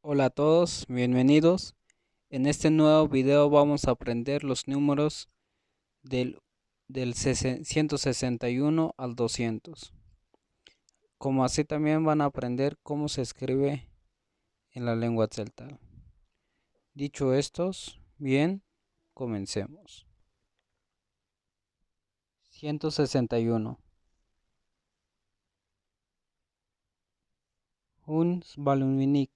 Hola a todos, bienvenidos. En este nuevo video vamos a aprender los números del, del 161 al 200. Como así también van a aprender cómo se escribe en la lengua tzeltal. Dicho estos, bien, comencemos. 161. Hun Sbalunwinik.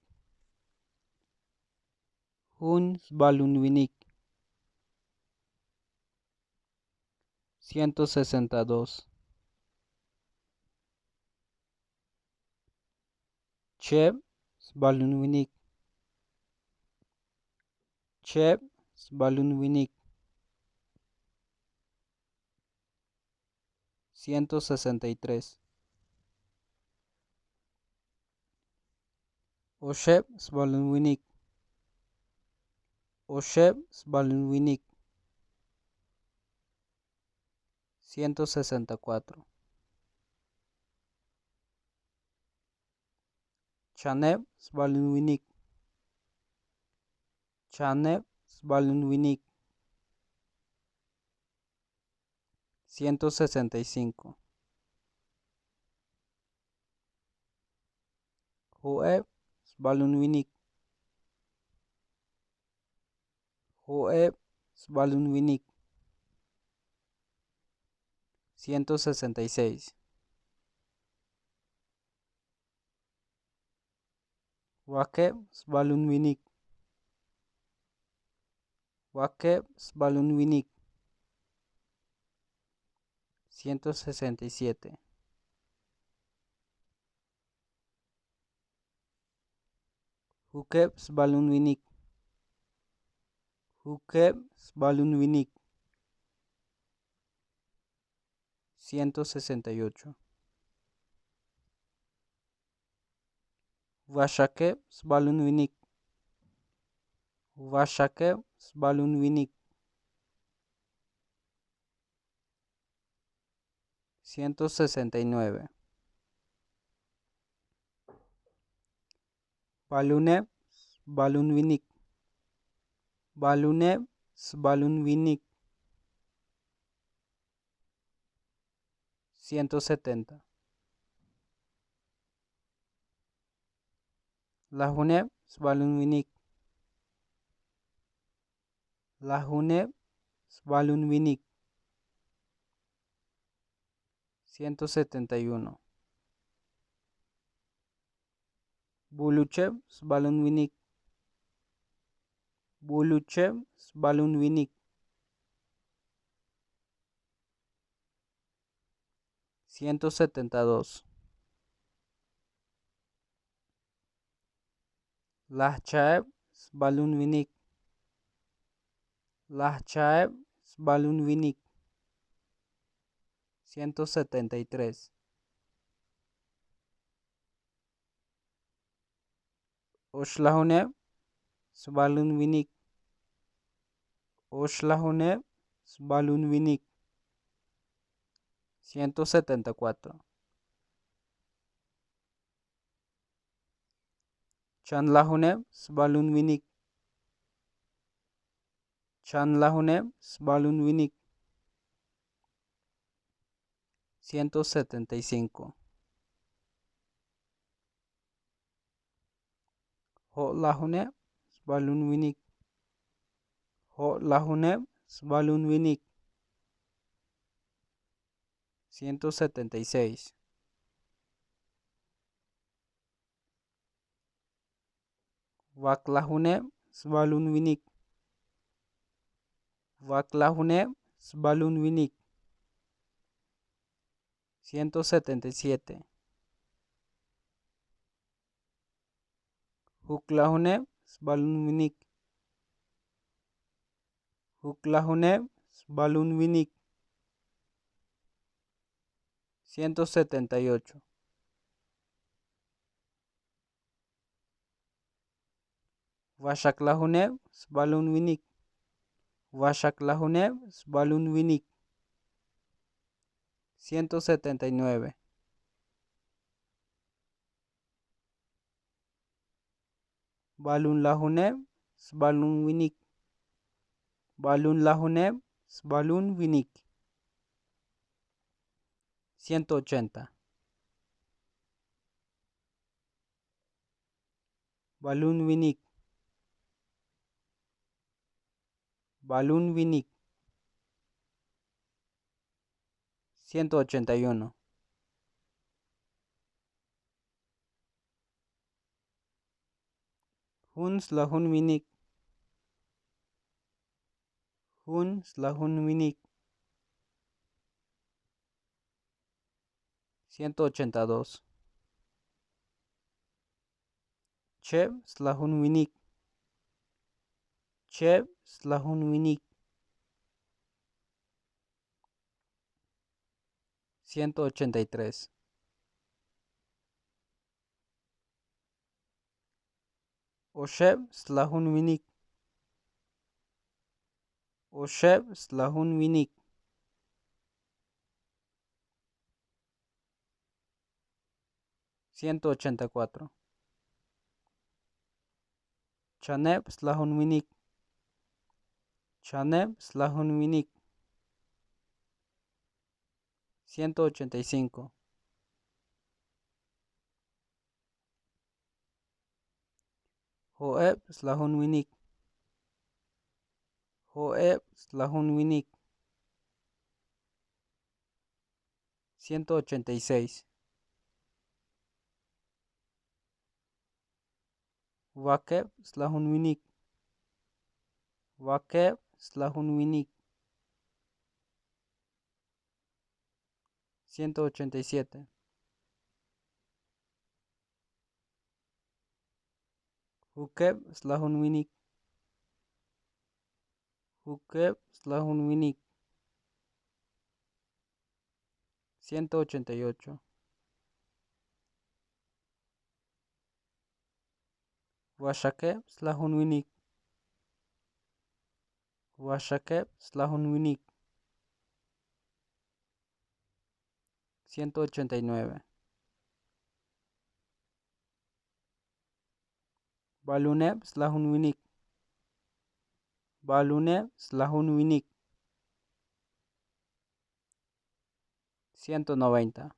Hun Sbalunwinik. 162. Cheb Sbalunwinik. Cheb Sbalunwinik. 163. Osheb Sbalunwinik. Osheb Sbalunwinik. 164. Chaneb Sbalunwinik. Chaneb Sbalunwinik. 165. Joeb Sbalunwinik. Joeb Sbalunwinik. 166. Wakeb Sbalunwinik. Wakeb Sbalunwinik. 167. Jukeb Sbalunwinik. Jukeb Sbalunwinik. 168. Washakeb Sbalunwinik. Washakeb Sbalunwinik. 169. Baluneb Sbalunwinik. Baluneb Sbalunwinik. 170. Lahuneb Sbalunwinik. Lahuneb Sbalunwinik. 171. Bulucheb Sbalunwinik. Bulucheb Sbalunwinik. 172. Lahchaeb Sbalunwinik. Lahchaeb Sbalunwinik. 173. Oshlahuneb Sbalunwinik. Oshlahuneb Sbalunwinik. 174. Chanlahuneb Sbalunwinik. Chanlahuneb Sbalunwinik. 175. Jolahuneb Sbalunwinik. Jolahuneb Sbalunwinik. 176. Waklahuneb Sbalunwinik. Waklahuneb Sbalunwinik. 177. Juklahuneb Sbalunwinik. Juklahuneb Sbalunwinik. 178. Washaklahuneb Sbalunwinik. Washaklahuneb Sbalunwinik. 179. balun lahuneb, sbalun winik, balun lahuneb, sbalun winik. 180. Balun winik, balun winik. 181. Hun slahun winik, hun slahun winik. 182. Cheb slahun winik, cheb slahun winik. 183. Osheb slahun winik, osheb slahun winik. 184. Chaneb slahun winik, chaneb slahun winik. 185. Joeb slahun winik, joeb slahun winik. 186. Wakeb slahun winik, wakeb slahun winik. 187. Jukeb slahun winik, jukeb slahun winik. 188. Washakeb slahun winik, washakeb slahun winik. 189. Baluneb slahun winik, baluneb slahun winik. 190.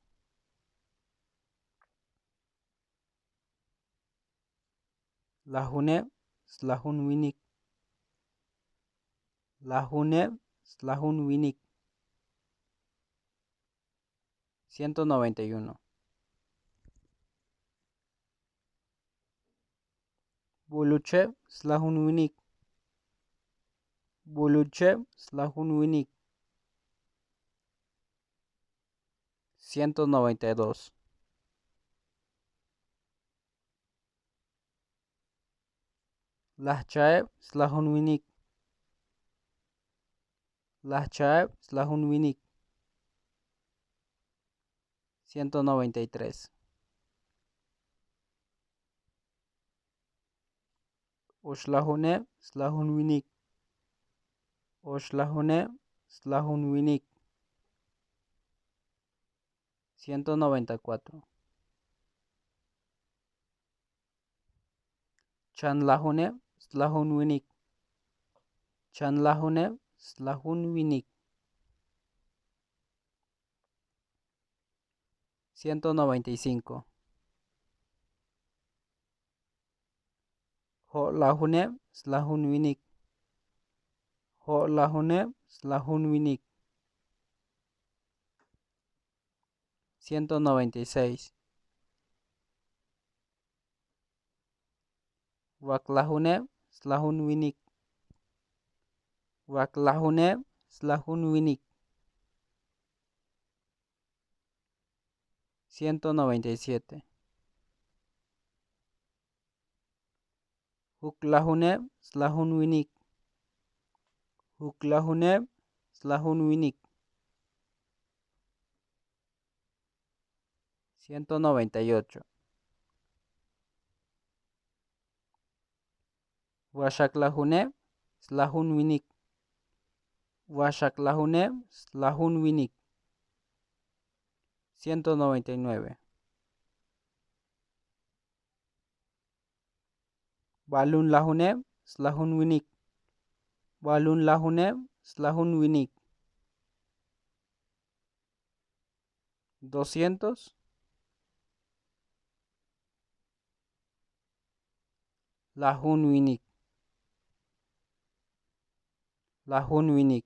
Lahuneb slahun winik, lahuneb slahun winik. 191. Bulucheb slahun winik, bulucheb slahun winik. 192. Lahchaeb slahun winik, lahchaeb slahun winik. 193. Oshlahuneb slahun winik, oshlahuneb slahun winik. 194. Chanlahuneb slahun winik, chanlahuneb slahun winik. 195. Jo'lahuneb slahun winik, jo'lahuneb slahun winik. 196. Waklahuneb slahun winik, waklahuneb slahun winik. 197. Juklahuneb slahun winik, juklahuneb slahun winik. 198. Washaklahuneb slahun winik, washaklahuneb slahun winik. 199. Balun lahuneb slahun winik. Balun lahuneb slahun winik. 200. Lahun winik. Lahun winik.